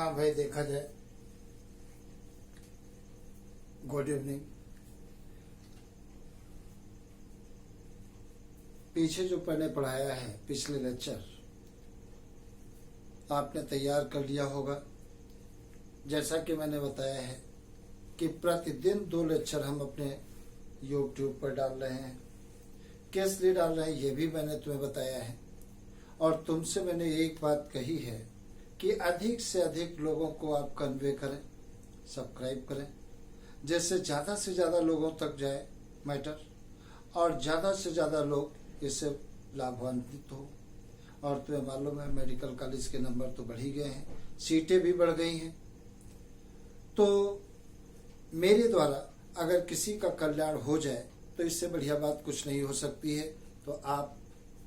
हाँ भाई, देखा जाए, गुड इवनिंग। पीछे जो मैंने पढ़ाया है पिछले लेक्चर आपने तैयार कर लिया होगा। जैसा कि मैंने बताया है कि प्रतिदिन 2 लेक्चर हम अपने YouTube पर डाल रहे हैं। किस लिए डाल रहे हैं ये भी मैंने तुम्हें बताया है। और तुमसे मैंने एक बात कही है कि अधिक से अधिक लोगों को आप कन्वे करें, सब्सक्राइब करें, जिससे ज़्यादा से ज़्यादा लोगों तक जाए मैटर और ज़्यादा से ज़्यादा लोग इससे लाभान्वित हो। और तुम्हें मालूम है मेडिकल कॉलेज के नंबर तो बढ़ ही गए हैं, सीटें भी बढ़ गई हैं। तो मेरे द्वारा अगर किसी का कल्याण हो जाए तो इससे बढ़िया बात कुछ नहीं हो सकती है। तो आप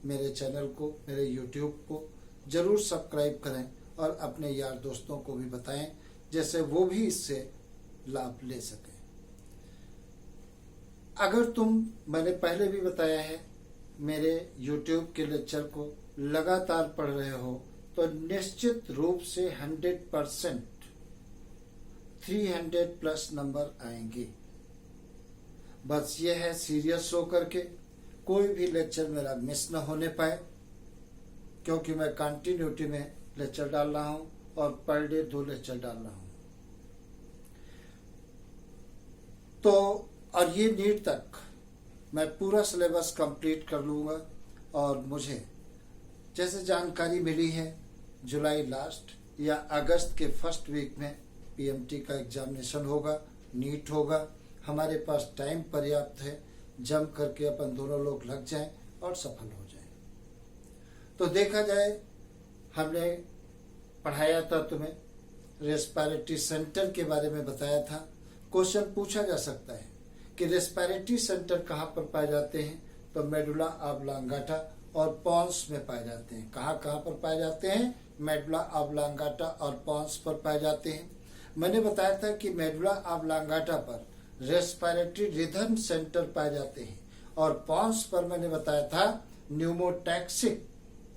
मेरे चैनल को, मेरे YouTube को जरूर सब्सक्राइब करें और अपने यार दोस्तों को भी बताएं, जैसे वो भी इससे लाभ ले सकें। अगर मैंने पहले भी बताया है, मेरे YouTube के लेक्चर को लगातार पढ़ रहे हो तो निश्चित रूप से 100% 300 प्लस नंबर आएंगे। बस ये है सीरियस होकर के कोई भी लेक्चर मेरा मिस न होने पाए, क्योंकि मैं कंटिन्यूटी में लेक्चर डाल रहा हूं और पर डे 2 लेक्चर डाल रहा हूं। तो और ये नीट तक मैं पूरा सिलेबस कंप्लीट कर लूंगा। और मुझे जैसे जानकारी मिली है जुलाई लास्ट या अगस्त के फर्स्ट वीक में PMT का एग्जामिनेशन होगा, नीट होगा। हमारे पास टाइम पर्याप्त है, जम करके अपन दोनों लोग लग जाएं और सफल हो जाएं। तो देखा जाए, हमने पढ़ाया था तुम्हें, रेस्पिरेटरी सेंटर के बारे में बताया था। क्वेश्चन पूछा जा सकता है कि रेस्पिरेटरी सेंटर कहाँ पर पाए जाते हैं, तो मेडुला ऑब्लांगाटा और पॉन्स में पाए जाते हैं। कहाँ पर पाए जाते हैं? मेडुला ऑब्लांगाटा और पॉन्स पर पाए जाते हैं। मैंने बताया था कि मेडुला ऑब्लांगाटा पर रेस्पिरेटरी रिदम सेंटर पाए जाते हैं और पॉन्स पर मैंने बताया था न्यूमोटैक्सिक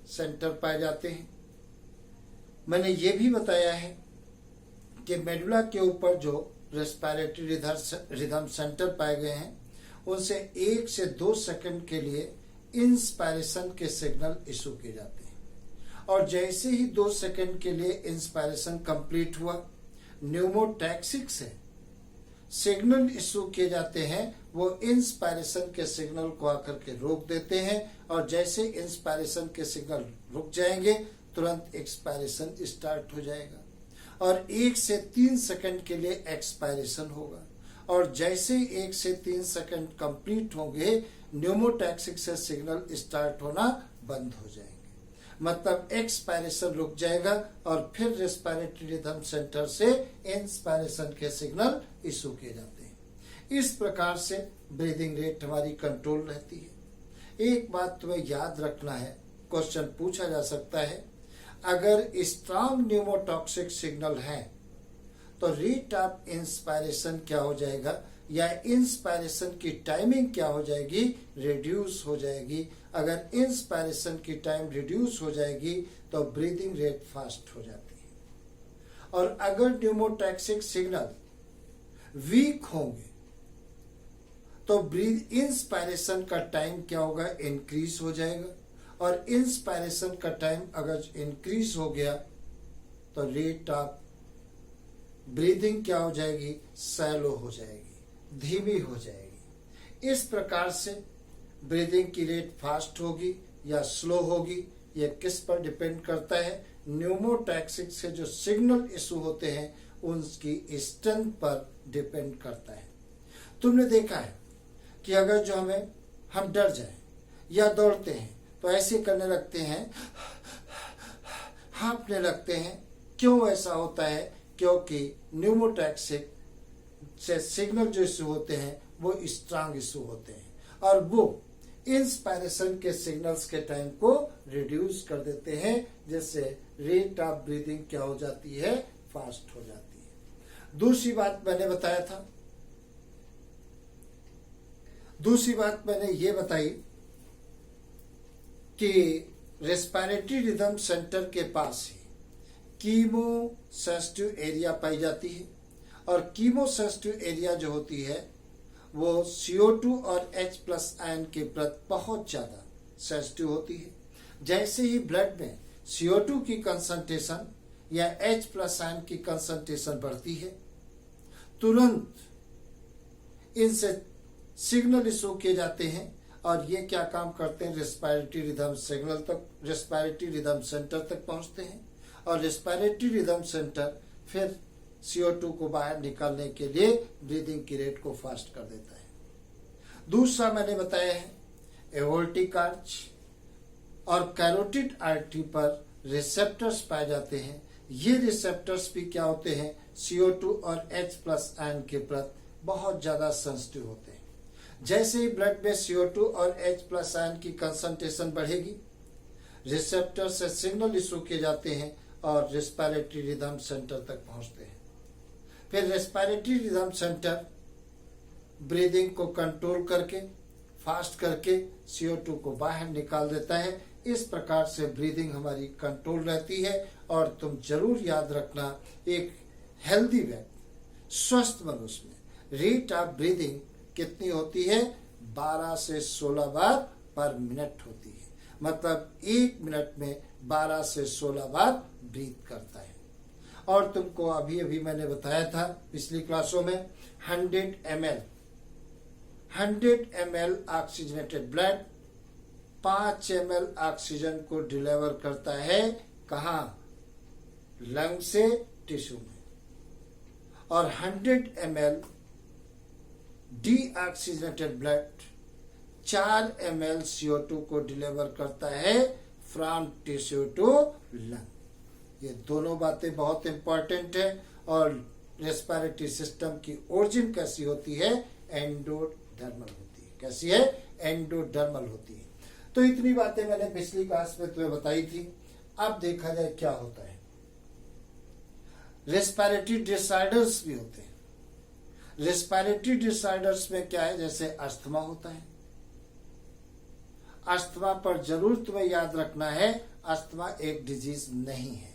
सेंटर पाए जाते हैं। मैंने ये भी बताया है कि मेडुला के ऊपर जो रेस्पिरेटरी रिदम सेंटर पाए गए हैं उनसे 1 से 2 सेकंड के लिए इंस्पायरेशन के सिग्नल इशू किए जाते हैं। और जैसे ही 2 सेकंड के लिए इंस्पायरेशन कंप्लीट हुआ, न्यूमोटैक्सिक से सिग्नल इशू किए जाते हैं, वो इंस्पायरेशन के सिग्नल को आकर के रोक देते हैं। और जैसे इंस्पायरेशन के सिग्नल रुक जाएंगे तुरंत एक्सपायरेशन स्टार्ट हो जाएगा और 1 से 3 सेकंड के लिए एक्सपायरेशन होगा। और जैसे 1 से 3 सेकंड कंप्लीट होंगे, न्यूमोटैक्सिक से सिग्नल स्टार्ट होना बंद हो जाएंगे, मतलब एक्सपायरेशन रुक जाएगा और फिर रेस्पिरेटरी रिदम सेंटर से इंस्पायरेशन के सिग्नल इशू किए जाते हैं। इस प्रकार से ब्रीदिंग रेट हमारी कंट्रोल रहती है। एक बात तुम्हें याद रखना है, क्वेश्चन पूछा जा सकता है, अगर स्ट्रॉन्ग न्यूमोटॉक्सिक सिग्नल है तो रेट ऑफ इंस्पायरेशन क्या हो जाएगा या इंस्पायरेशन की टाइमिंग क्या हो जाएगी? रिड्यूस हो जाएगी। अगर इंस्पायरेशन की टाइम रिड्यूस हो जाएगी तो ब्रीदिंग रेट फास्ट हो जाती है। और अगर न्यूमोटैक्सिक सिग्नल वीक होंगे तो इंस्पायरेशन का टाइम क्या होगा? इंक्रीज हो जाएगा। और इंस्पायरेशन का टाइम अगर इंक्रीज हो गया तो रेट ऑफ ब्रीदिंग क्या हो जाएगी? सैलो हो जाएगी, धीमी हो जाएगी। इस प्रकार से ब्रीदिंग की रेट फास्ट होगी या स्लो होगी, यह किस पर डिपेंड करता है? न्यूमोटैक्सिक से जो सिग्नल इशू होते हैं उनकी स्ट्रेंथ पर डिपेंड करता है। तुमने देखा है कि अगर जो हम डर जाएं या दौड़ते हैं तो ऐसे करने लगते हैं, हाँफने लगते हैं। क्यों ऐसा होता है? क्योंकि न्यूमोटैक्सिक से सिग्नल जो इशू होते हैं वो स्ट्रांग इशू होते हैं और वो इंस्पायरेशन के सिग्नल्स के टाइम को रिड्यूस कर देते हैं, जिससे रेट ऑफ ब्रीदिंग क्या हो जाती है? फास्ट हो जाती है। दूसरी बात मैंने ये बताई कि रेस्पिरेटरी रिदम सेंटर के पास ही कीमो सेंसिटिव एरिया पाई जाती है। और कीमो सेंसिटिव एरिया जो होती है वो CO2 और H प्लस आयन के प्रति बहुत ज़्यादा सेंसिटिव होती है। जैसे ही ब्लड में CO2 की कंसंट्रेशन या H प्लस आयन की कंसंट्रेशन बढ़ती है, तुरंत इनसे सिग्नल इशू किए जाते हैं और ये क्या काम करते हैं, रेस्पिरेटरी रिदम सिग्नल तक, रेस्पिरेटरी रिदम सेंटर तक पहुंचते हैं और रेस्पिरेटरी रिदम सेंटर फिर CO2 को बाहर निकालने के लिए ब्रीदिंग की रेट को फास्ट कर देता है। दूसरा मैंने बताया है एओर्टिक आर्च और कैरोटिड आर्टरी पर रिसेप्टर्स पाए जाते हैं। ये रिसेप्टर्स भी क्या होते हैं, CO2 और H प्लस आयन के प्रति बहुत ज्यादा सेंसिटिव होते हैं। जैसे ही ब्लड में CO2 और H प्लस आयन की कंसंट्रेशन बढ़ेगी, रिसेप्टर से सिग्नल इशू किए जाते हैं और रेस्पिरेटरी रिदम सेंटर तक पहुंचते हैं। फिर रेस्पिरेटरी रिदम सेंटर ब्रीदिंग को कंट्रोल करके, फास्ट करके CO2 को बाहर निकाल देता है। इस प्रकार से ब्रीदिंग हमारी कंट्रोल रहती है। और तुम जरूर याद रखना, एक हेल्दी व्यक्ति, स्वस्थ मनुष्य में रेट ऑफ ब्रीदिंग कितनी होती है, 12 से 16 बार पर मिनट होती है। मतलब 1 मिनट में 12 से 16 बार ब्रीथ करता है। और तुमको अभी अभी मैंने बताया था पिछली क्लासों में 100 ml oxygenated blood 5 ml oxygen को डिलीवर करता है। कहाँ? लंग से टिश्यू में। और 100 ml deoxygenated blood 4 ml CO2 को डिलीवर करता है फ्रॉम टिश्यू टू लंग। ये दोनों बातें बहुत इंपॉर्टेंट है। और रेस्पिरेटरी सिस्टम की ओरिजिन कैसी होती है, एंडोडर्मल होती है। कैसी है? एंडोडर्मल होती है। तो इतनी बातें मैंने पिछली क्लास में तुम्हें बताई थी। अब देखा जाए क्या होता है। रेस्पिरेटरी डिसऑर्डर्स भी होते हैं। रेस्पिरेटरी डिसऑर्डर्स में क्या है, जैसे अस्थमा होता है। अस्थमा पर जरूर तुम्हें याद रखना है, अस्थमा एक डिजीज नहीं है।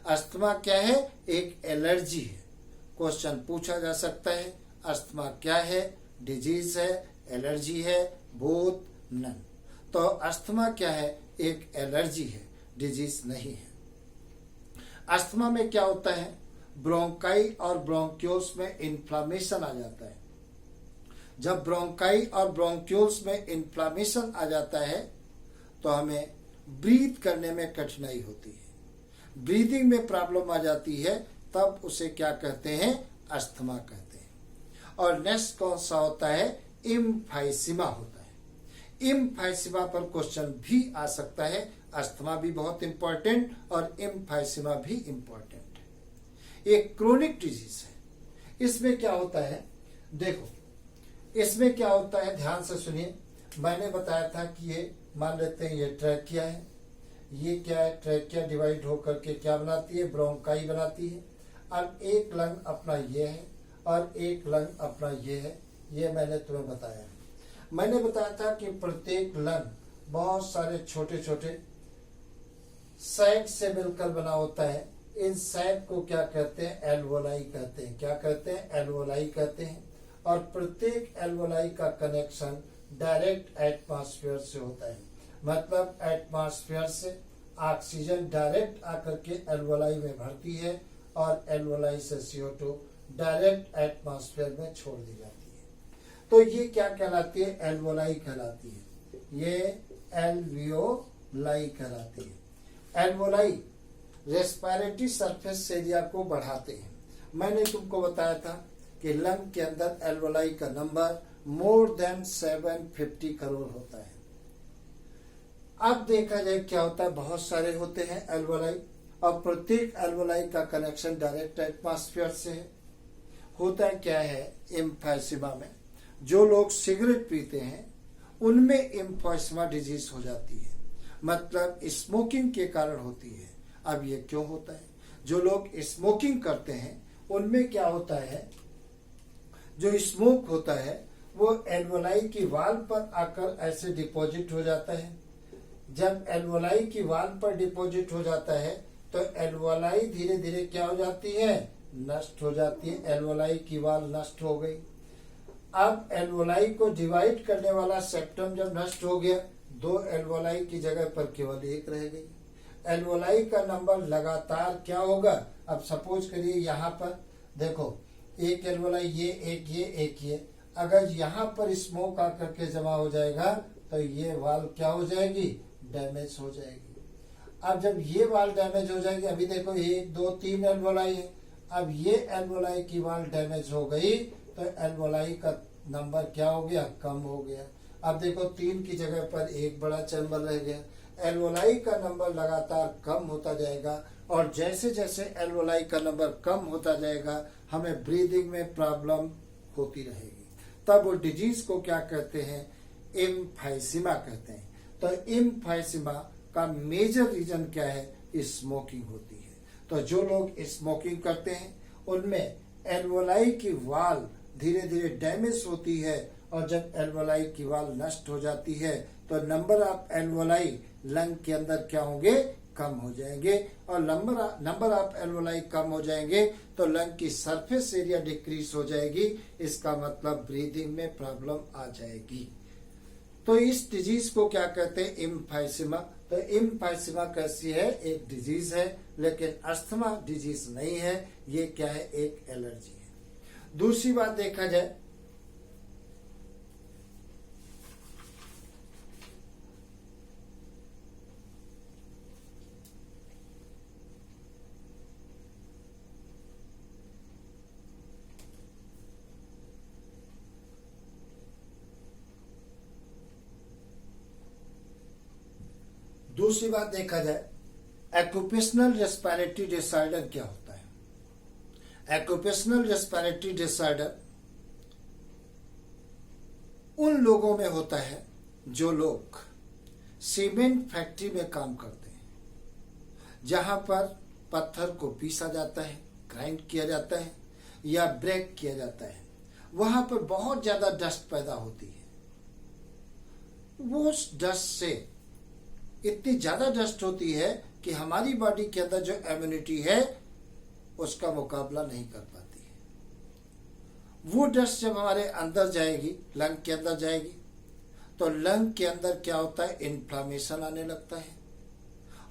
अस्थमा क्या है? एक एलर्जी है। क्वेश्चन पूछा जा सकता है, अस्थमा क्या है? डिजीज है, एलर्जी है, बोथ नन। तो अस्थमा क्या है? एक एलर्जी है, डिजीज नहीं है। अस्थमा में क्या होता है, ब्रोंकाई और ब्रोंक्यूल्स में इन्फ्लामेशन आ जाता है। जब ब्रोंकाई और ब्रोंक्यूल्स में इन्फ्लामेशन आ जाता है तो हमें ब्रीथ करने में कठिनाई होती है, ब्रीदिंग में प्रॉब्लम आ जाती है, तब उसे क्या कहते हैं? अस्थमा कहते हैं। और नेक्स्ट कौन सा होता है? इम्फाइसीमा होता है। इम्फाइसीमा पर क्वेश्चन भी आ सकता है। अस्थमा भी बहुत इंपॉर्टेंट और इम्फाइसीमा भी इंपॉर्टेंट है। एक क्रोनिक डिजीज है। इसमें क्या होता है, देखो इसमें क्या होता है, ध्यान से सुनिए। मैंने बताया था कि ये मान लेते हैं ये ट्रैकिया है। ये क्या है? ट्रैकिया डिवाइड होकर के क्या बनाती है? ब्रोंकाई बनाती है। अब एक लंग अपना ये है और एक लंग अपना ये है। ये मैंने तुम्हें बताया। मैंने बताया था कि प्रत्येक लंग बहुत सारे छोटे छोटे सैक से मिलकर बना होता है। इन सैक को क्या कहते हैं? एल्वोलाई कहते हैं। क्या कहते हैं? एल्वोलाई कहते हैं। और प्रत्येक एल्वोलाई का कनेक्शन डायरेक्ट एटमॉस्फेयर से होता है। मतलब एटमॉस्फेयर से ऑक्सीजन डायरेक्ट आकर के एल्वोलाई में भरती है और एल्वोलाई से CO2 डायरेक्ट एटमॉस्फेयर में छोड़ दी जाती है। तो ये क्या कहलाती है? एल्वोलाई कहलाती है। ये एल्वियोलाई कहलाती है। एल्वोलाई रेस्पिरेटरी सरफेस एरिया को बढ़ाते हैं। मैंने तुमको बताया था कि लंग के अंदर एल्वोलाई का नंबर मोर देन 750 करोड़ होता है। अब देखा जाए क्या होता है, बहुत सारे होते हैं एल्वोलाई और प्रत्येक एल्वोलाई का कनेक्शन डायरेक्ट एटमॉस्फेयर से है। होता क्या है एम्फाइसीमा में, जो लोग सिगरेट पीते हैं उनमें एम्फाइसीमा डिजीज हो जाती है। मतलब स्मोकिंग के कारण होती है। अब ये क्यों होता है? जो लोग स्मोकिंग करते हैं उनमें क्या होता है, जो स्मोक होता है वो एल्वोलाई की वाल पर आकर ऐसे डिपॉजिट हो जाता है। जब एल्वोलाई की वाल पर डिपॉजिट हो जाता है तो तो एल्वोलाई धीरे धीरे क्या हो जाती है, नष्ट हो जाती है। एल्वोलाई की वाल नष्ट हो गई। अब एल्वोलाई को डिवाइड करने वाला सेप्टम जब नष्ट हो गया, 2 एल्वोलाई की जगह पर केवल 1 रह गई। एल्वोलाई का नंबर लगातार क्या होगा, अब सपोज करिए यहाँ पर देखो, एक एल्वोलाई ये, एक ये, एक ये, अगर यहाँ पर स्मोक आकर के जमा हो जाएगा तो ये वाल क्या हो जाएगी, डैमेज हो जाएगी। अब जब ये वाल डैमेज हो जाएगी, अभी देखो 1 2 3 एल्वोलाई है, अब ये एल्वोलाई की वाल डैमेज हो गई तो एल्वोलाई का नंबर क्या हो गया, कम हो गया। अब देखो 3 की जगह पर 1 बड़ा चैम्बर रह गया। एल्वोलाई का नंबर लगातार कम होता जाएगा और जैसे जैसे एल्वोलाई का नंबर कम होता जाएगा हमें ब्रीदिंग में प्रॉब्लम होती रहेगी। तब वो डिजीज को क्या कहते हैं, एम्फाइसीमा कहते हैं। तो एम्फाइसीमा का मेजर रीजन क्या है, स्मोकिंग होती है। तो जो लोग स्मोकिंग करते हैं उनमें एल्वोलाई की वाल धीरे धीरे डैमेज होती है और जब एल्वोलाई की वाल नष्ट हो जाती है तो नंबर ऑफ एल्वोलाई लंग के अंदर क्या होंगे, कम हो जाएंगे। और नंबर ऑफ एल्वोलाई कम हो जाएंगे तो लंग की सरफेस एरिया डिक्रीज हो जाएगी। इसका मतलब ब्रीदिंग में प्रॉब्लम आ जाएगी। तो इस डिजीज को क्या कहते हैं, एम्फाइसीमा। तो एम्फाइसीमा कैसी है, एक डिजीज है लेकिन अस्थमा डिजीज नहीं है। ये क्या है, एक एलर्जी है। दूसरी बात देखा जाए, एक्यूपेशनल रेस्पिरेटरी डिसऑर्डर क्या होता है। एक्यूपेशनल रेस्पिरेटरी डिसऑर्डर उन लोगों में होता है जो लोग सीमेंट फैक्ट्री में काम करते हैं, जहां पर पत्थर को पीसा जाता है, ग्राइंड किया जाता है या ब्रेक किया जाता है। वहां पर बहुत ज्यादा डस्ट पैदा होती है। वो डस्ट से इतनी ज्यादा डस्ट होती है कि हमारी बॉडी के अंदर जो इम्यूनिटी है उसका मुकाबला नहीं कर पाती है। वो डस्ट जब हमारे अंदर जाएगी, लंग के अंदर जाएगी, तो लंग के अंदर क्या होता है, इन्फ्लामेशन आने लगता है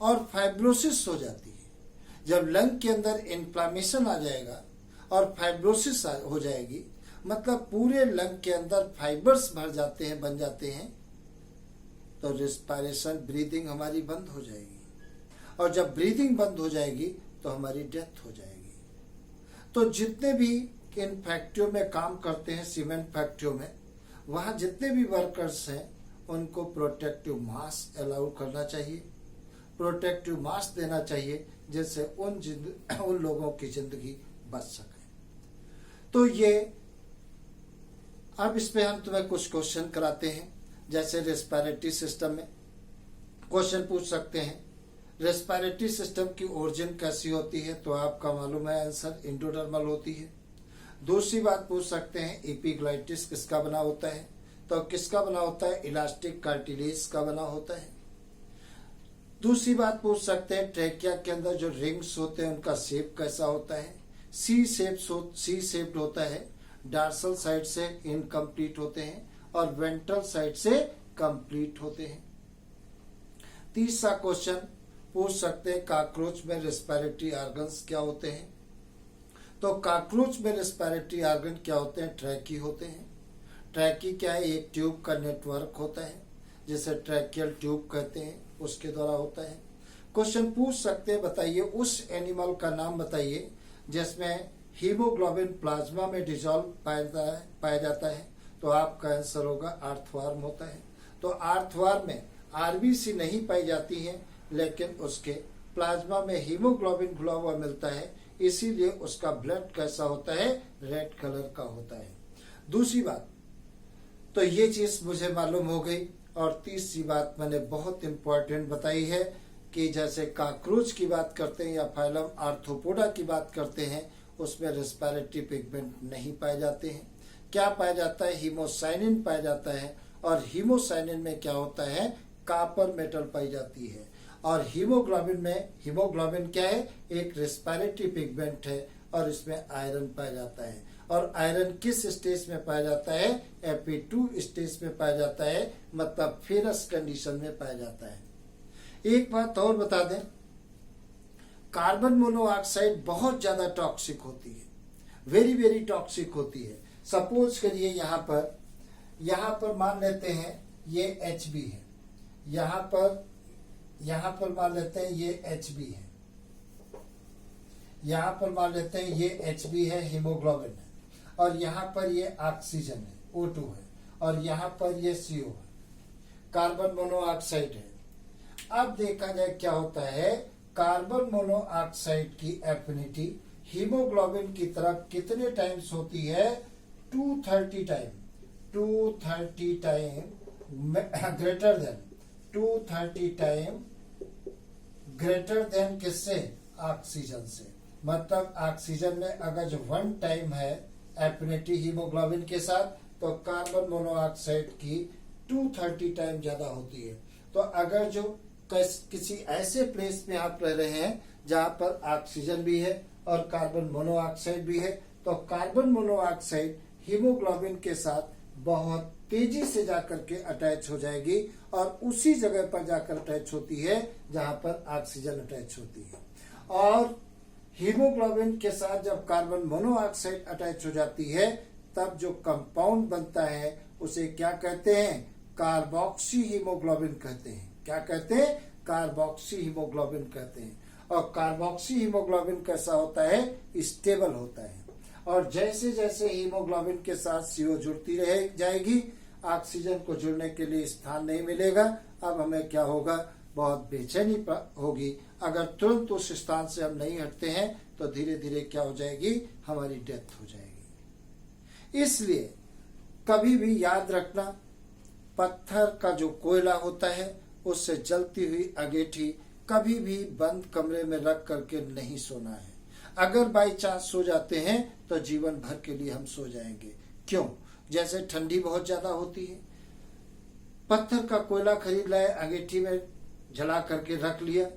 और फाइब्रोसिस हो जाती है। जब लंग के अंदर इन्फ्लामेशन आ जाएगा और फाइब्रोसिस हो जाएगी, मतलब पूरे लंग के अंदर फाइबर्स भर जाते हैं, बन जाते हैं, तो रिस्पायरेशन, ब्रीदिंग हमारी बंद हो जाएगी। और जब ब्रीदिंग बंद हो जाएगी तो हमारी डेथ हो जाएगी। तो जितने भी इन फैक्ट्रियों में काम करते हैं, सीमेंट फैक्ट्रियों में, वहां जितने भी वर्कर्स हैं उनको प्रोटेक्टिव मास्क अलाउ करना चाहिए, प्रोटेक्टिव मास्क देना चाहिए, जिससे उन लोगों की जिंदगी बच सके। तो ये अब इस पे हम तुम्हें कुछ क्वेश्चन कराते हैं। जैसे रेस्पिरेटरी सिस्टम में क्वेश्चन पूछ सकते हैं, रेस्पिरेटरी सिस्टम की ओरिजिन कैसी होती है, तो आपका मालूम है आंसर, एंडोडर्मल होती है। दूसरी बात पूछ सकते हैं, एपिग्लाइटिस किसका बना होता है, तो किसका बना होता है, इलास्टिक कार्टिलेज का बना होता है। दूसरी बात पूछ सकते हैं, ट्रेकिया के अंदर जो रिंग्स होते हैं उनका शेप कैसा होता है, सी शेप्ड होता है, डार्सल साइड से इनकम्प्लीट होते हैं और वेंट्रल साइड से कंप्लीट होते हैं। तीसरा क्वेश्चन पूछ सकते हैं, कॉकरोच में रेस्पिरेटरी ऑर्गन्स क्या होते हैं, तो कॉकरोच में रेस्पिरेटरी ऑर्गन क्या होते हैं, ट्रैकी होते हैं। ट्रैकी क्या है, एक ट्यूब का नेटवर्क होता है जिसे ट्रैकियल ट्यूब कहते हैं, उसके द्वारा होता है। क्वेश्चन पूछ सकते हैं, बताइए उस एनिमल का नाम बताइए जिसमें हीमोग्लोबिन प्लाज्मा में डिजॉल्व पाया जाता है, तो आपका आंसर होगा अर्थवर्म होता है। तो अर्थवर्म में आरबीसी नहीं पाई जाती है लेकिन उसके प्लाज्मा में हीमोग्लोबिन घुला हुआ मिलता है, इसीलिए उसका ब्लड कैसा होता है, रेड कलर का होता है। दूसरी बात, तो ये चीज मुझे मालूम हो गई। और तीसरी बात मैंने बहुत इंपॉर्टेंट बताई है कि जैसे कॉकरोच की बात करते हैं या फाइलम आर्थ्रोपोडा की बात करते हैं, उसमें रेस्पिरेटरी पिगमेंट नहीं पाए जाते हैं। क्या पाया जाता है, हीमोसाइनिन पाया जाता है, और हीमोसाइनिन में क्या होता है, कॉपर मेटल पाई जाती है। और हीमोग्लोबिन क्या है? एक रेस्पिरेटरी पिगमेंट है और इसमें आयरन पाया जाता है। और आयरन किस स्टेज में पाया जाता है? Fe2 स्टेज में पाया जाता है, मतलब फेरस कंडीशन में पाया जाता है। एक बात और बता दें, कार्बन मोनोऑक्साइड बहुत ज्यादा टॉक्सिक होती है, वेरी वेरी टॉक्सिक होती है। सपोज करिए यहाँ पर मान लेते हैं ये Hb है, यहाँ पर मान लेते हैं ये Hb है, यहाँ पर मान लेते हैं ये Hb है, हीमोग्लोबिन है, और यहाँ पर ये ऑक्सीजन है, O2 है, और यहाँ पर ये CO है, कार्बन मोनोऑक्साइड है। अब देखा जाए क्या होता है, कार्बन मोनोऑक्साइड की एफिनिटी हीमोग्लोबिन की तरफ कितने टाइम्स होती है? 230 time, 230 time greater than, 230 time greater than किससे? ऑक्सीजन से। मतलब ऑक्सीजन में अगर जो 1 टाइम है एफिनिटी हीमोग्लोबिन के साथ, तो कार्बन मोनोऑक्साइड की 230 टाइम ज्यादा होती है। तो अगर जो किसी ऐसे प्लेस में आप रह रहे हैं जहां पर ऑक्सीजन भी है और कार्बन मोनोऑक्साइड भी है, तो कार्बन मोनोऑक्साइड हीमोग्लोबिन के साथ बहुत तेजी से जाकर के अटैच हो जाएगी और उसी जगह पर जाकर अटैच होती है जहां पर ऑक्सीजन अटैच होती है। और हीमोग्लोबिन के साथ जब कार्बन मोनोऑक्साइड अटैच हो जाती है, तब जो कंपाउंड बनता है उसे क्या कहते हैं? कार्बोक्सी हीमोग्लोबिन कहते हैं। क्या कहते हैं? कार्बोक्सी हीमोग्लोबिन कहते हैं। और कार्बोक्सी हीमोग्लोबिन कैसा होता है? स्टेबल होता है। और जैसे जैसे हीमोग्लोबिन के साथ CO जुड़ती रह जाएगी, ऑक्सीजन को जुड़ने के लिए स्थान नहीं मिलेगा। अब हमें क्या होगा? बहुत बेचैनी होगी। अगर तुरंत उस स्थान से हम नहीं हटते हैं तो धीरे धीरे क्या हो जाएगी? हमारी डेथ हो जाएगी। इसलिए कभी भी याद रखना, पत्थर का जो कोयला होता है उससे जलती हुई अंगीठी कभी भी बंद कमरे में रख करके नहीं सोना है। अगर बाई चांस सो जाते हैं तो जीवन भर के लिए हम सो जाएंगे। क्यों? जैसे ठंडी बहुत ज्यादा होती है, पत्थर का कोयला खरीद लाए, अंगीठी में जला करके रख लिया,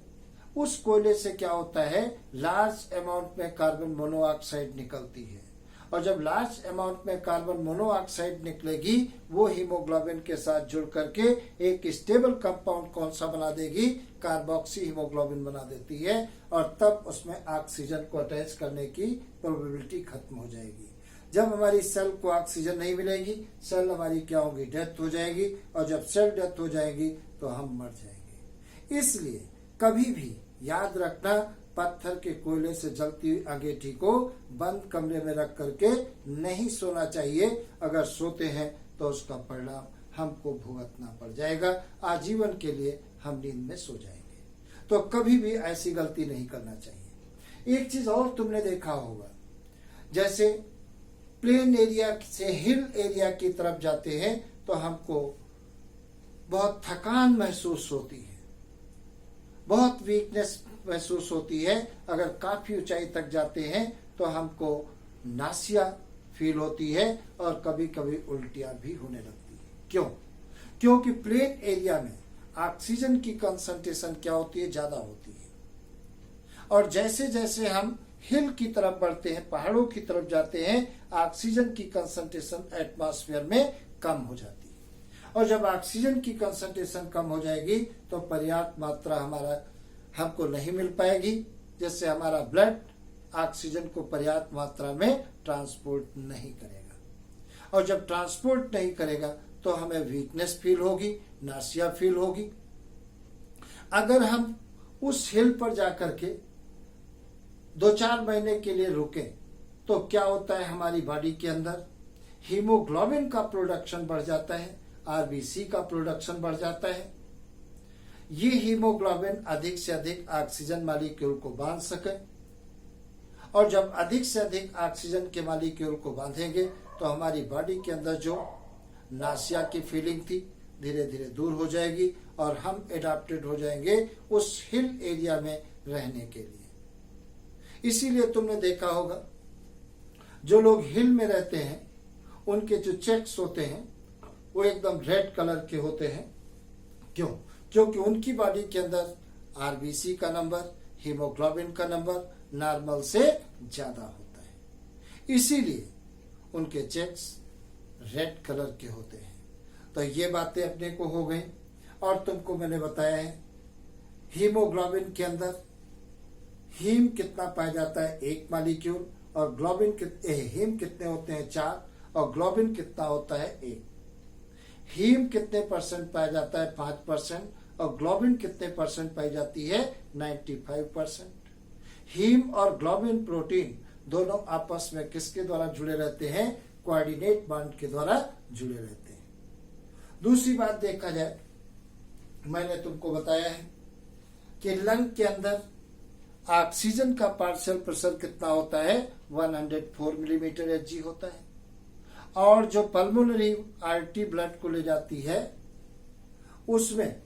उस कोयले से क्या होता है? लार्ज अमाउंट में कार्बन मोनोऑक्साइड निकलती है। और जब लार्ज अमाउंट में कार्बन मोनोऑक्साइड निकलेगी, वो हीमोग्लोबिन के साथ जुड़ करके एक स्टेबल कंपाउंड कौन सा बना देगी? कार्बोक्सी हीमोग्लोबिन बना देती है। और तब उसमें ऑक्सीजन को अटैच करने की प्रोबेबिलिटी खत्म हो जाएगी। जब हमारी सेल को ऑक्सीजन नहीं मिलेगी, सेल हमारी क्या होगी? डेथ हो जाएगी। और जब सेल डेथ हो जाएगी तो हम मर जाएंगे। इसलिए कभी भी याद रखना, पत्थर के कोयले से जलती हुई अंगीठी को बंद कमरे में रख करके नहीं सोना चाहिए। अगर सोते हैं तो उसका परिणाम हमको भुगतना पड़ जाएगा। आजीवन के लिए हम नींद में सो जाएंगे। तो कभी भी ऐसी गलती नहीं करना चाहिए। एक चीज और तुमने देखा होगा, जैसे प्लेन एरिया से हिल एरिया की तरफ जाते हैं तो हमको बहुत थकान महसूस होती है, बहुत वीकनेस महसूस होती है। अगर काफी ऊंचाई तक जाते हैं तो हमको नासिया फील होती है और कभी कभी उल्टियां भी होने लगती है। क्यों? क्योंकि प्लेन एरिया में ऑक्सीजन की कंसंट्रेशन क्या होती है? ज्यादा होती है। और जैसे जैसे हम हिल की तरफ बढ़ते हैं, पहाड़ों की तरफ जाते हैं, ऑक्सीजन की कंसंट्रेशन एटमॉस्फेयर में कम हो जाती है। और जब ऑक्सीजन की कंसंट्रेशन कम हो जाएगी तो पर्याप्त मात्रा हमको नहीं मिल पाएगी, जिससे हमारा ब्लड ऑक्सीजन को पर्याप्त मात्रा में ट्रांसपोर्ट नहीं करेगा। और जब ट्रांसपोर्ट नहीं करेगा तो हमें वीकनेस फील होगी, नासिया फील होगी। अगर हम उस हिल पर जाकर के 2-4 महीने के लिए रुके तो क्या होता है? हमारी बॉडी के अंदर हीमोग्लोबिन का प्रोडक्शन बढ़ जाता है, आरबीसी का प्रोडक्शन बढ़ जाता है। ये हीमोग्लोबिन अधिक से अधिक ऑक्सीजन मॉलिक्यूल को बांध सके। और जब अधिक से अधिक ऑक्सीजन के मॉलिक्यूल को बांधेंगे तो हमारी बॉडी के अंदर जो नासिया की फीलिंग थी धीरे धीरे दूर हो जाएगी और हम एडाप्टेड हो जाएंगे उस हिल एरिया में रहने के लिए। इसीलिए तुमने देखा होगा, जो लोग हिल में रहते हैं उनके जो चेक्स होते हैं वो एकदम रेड कलर के होते हैं। क्यों? क्योंकि उनकी बॉडी के अंदर आरबीसी का नंबर, हीमोग्लोबिन का नंबर नॉर्मल से ज्यादा होता है, इसीलिए उनके चेक्स रेड कलर के होते हैं। तो ये बातें अपने को हो गई। और तुमको मैंने बताया है हीमोग्लोबिन के अंदर हीम कितना पाया जाता है, 1 मॉलिक्यूल, और ग्लोबिन हीम कितने होते हैं, 4, और ग्लोबिन कितना होता है, 1। हीम कितने परसेंट पाया जाता है, 5%, और ग्लोबिन कितने परसेंट पाई जाती है, 95%। हीम और ग्लोबिन प्रोटीन दोनों आपस में किसके द्वारा जुड़े रहते हैं, कोऑर्डिनेट बॉन्ड के द्वारा जुड़े रहते हैं। दूसरी बात देखा जाए, मैंने तुमको बताया है कि लंग के अंदर ऑक्सीजन का पार्शियल प्रेशर कितना होता है, 104 मिलीमीटर Hg होता है, और जो पल्मोनरी आर्टरी ब्लड को ले जाती है उसमें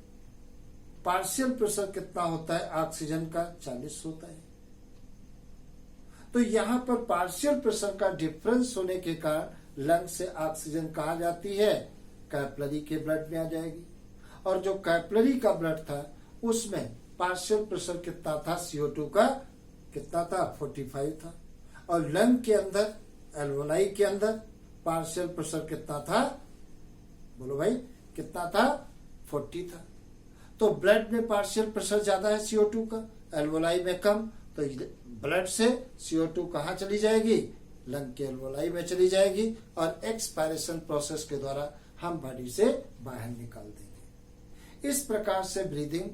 पार्शियल प्रेशर कितना होता है, ऑक्सीजन का 40 होता है। तो यहां पर पार्शियल प्रेशर का डिफरेंस होने के कारण लंग से ऑक्सीजन कहाँ जाती है, कैपिलरी के ब्लड में आ जाएगी, और जो कैपिलरी का ब्लड था उसमें पार्शियल प्रेशर कितना था, CO2 का कितना था, 45 था, और लंग के अंदर एल्वोलाई के अंदर पार्शियल प्रेशर कितना था, बोलो भाई कितना था, 40 था। तो ब्लड में पार्शियल प्रेशर ज्यादा है CO2 का, एल्वोलाई में कम, तो ब्लड से CO2 कहाँ चली जाएगी, लंग के एल्वोलाई में चली जाएगी, और एक्सपायरेशन प्रोसेस के द्वारा हम बॉडी से बाहर निकाल देंगे। इस प्रकार से ब्रीदिंग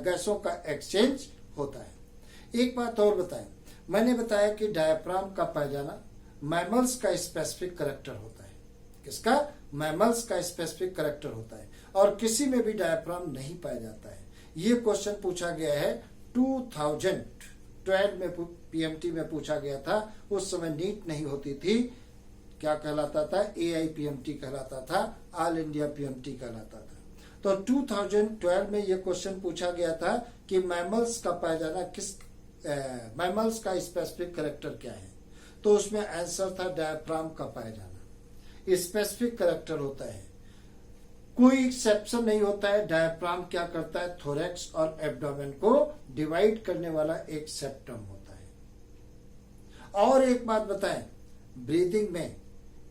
गैसों का एक्सचेंज होता है। एक बात और बताएं, मैंने बताया कि डायफ्राम का पाया जाना मैमल्स का स्पेसिफिक करैक्टर होता है। किसका, मैमल्स का स्पेसिफिक करैक्टर होता है, और किसी में भी डायफ्राम नहीं पाया जाता है। ये क्वेश्चन पूछा गया है 2012 में पीएमटी में पूछा गया था। उस समय नीट नहीं होती थी, क्या कहलाता था, AIPMT कहलाता था, ऑल इंडिया PMT कहलाता था। तो 2012 में यह क्वेश्चन पूछा गया था कि मैमल्स का पाया जाना मैमल्स का स्पेसिफिक करैक्टर क्या है, तो उसमें आंसर था डायफ्राम का पाया जाना। स्पेसिफिक करैक्टर होता है, कोई एक्सेप्शन नहीं होता है। डायफ्राम क्या करता है, थोरैक्स और एब्डोमेन को डिवाइड करने वाला एक सेप्टम होता है। और एक बात बताएं, ब्रीदिंग में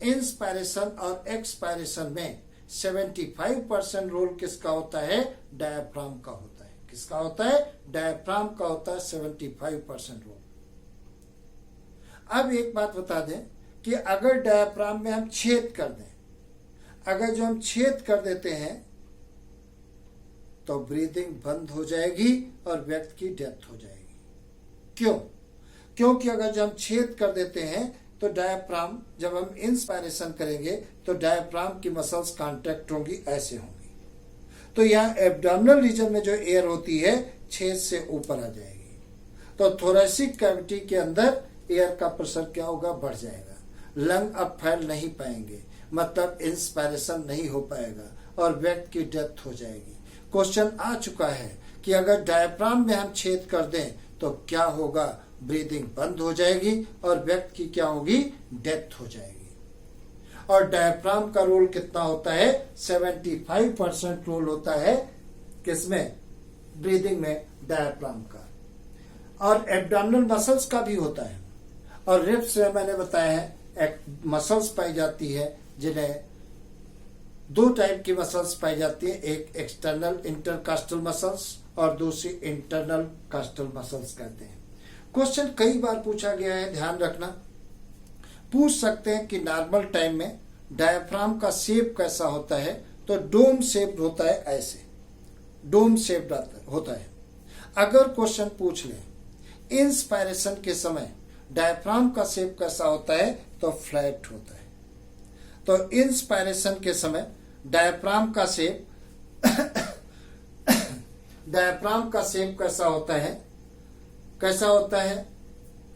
इंस्पायरेशन और एक्सपायरेशन में 75% रोल किसका होता है, डायफ्राम का होता है। किसका होता है, डायफ्राम का होता है 75% रोल। अब एक बात बता दें कि अगर डायफ्राम में हम छेद कर दें, अगर जो हम छेद कर देते हैं तो ब्रीदिंग बंद हो जाएगी और व्यक्ति की डेथ हो जाएगी। क्यों? क्योंकि अगर जो हम छेद कर देते हैं तो डायफ्राम, जब हम इंस्पायरेशन करेंगे तो डायफ्राम की मसल्स कांटेक्ट होंगी, ऐसे होंगी, तो यहाँ एब्डोमिनल रीजन में जो एयर होती है छेद से ऊपर आ जाएगी, तो थोरेसिक कैविटी के अंदर एयर का प्रेशर क्या होगा, बढ़ जाएगा। लंग अब फैल नहीं पाएंगे, मतलब इंस्पायरेशन नहीं हो पाएगा और व्यक्ति की डेथ हो जाएगी। क्वेश्चन आ चुका है कि अगर डायफ्राम में हम छेद कर दें तो क्या होगा, ब्रीदिंग बंद हो जाएगी और व्यक्ति की क्या होगी, डेथ हो जाएगी। और डायफ्राम का रोल कितना होता है, 75% रोल होता है किसमें, ब्रीदिंग में, डायफ्राम का। और एब्डोमिनल मसल्स का भी होता है। और रिब्स में मैंने बताया है एक मसल्स पाई जाती है, जिन्हें दो टाइप की मसल्स पाई जाती है, एक एक्सटर्नल इंटरकास्टल मसल्स और दूसरी इंटरनल कास्टल मसल्स कहते हैं। क्वेश्चन कई बार पूछा गया है, ध्यान रखना। पूछ सकते हैं कि नॉर्मल टाइम में डायफ्राम का शेप कैसा होता है, तो डोम शेप होता है, ऐसे डोम शेप होता है। अगर क्वेश्चन पूछ ले इंस्पायरेशन के समय डायफ्राम का शेप कैसा होता है, तो फ्लैट होता है। तो इंस्पायरेशन के समय डायफ्राम का शेप डायफ्राम का शेप कैसा होता है, कैसा होता है,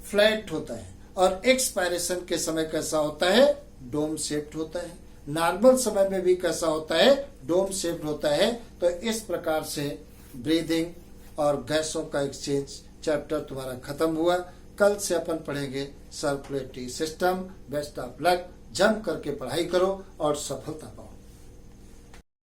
फ्लैट होता है। और एक्सपायरेशन के समय कैसा होता है, डोम शेप्ड होता है। नॉर्मल समय में भी कैसा होता है, डोम शेप्ड होता है। तो इस प्रकार से ब्रीदिंग और गैसों का एक्सचेंज चैप्टर तुम्हारा खत्म हुआ। कल से अपन पढ़ेंगे circulatory system. Best of luck, जम करके पढ़ाई करो और सफलता पाओ।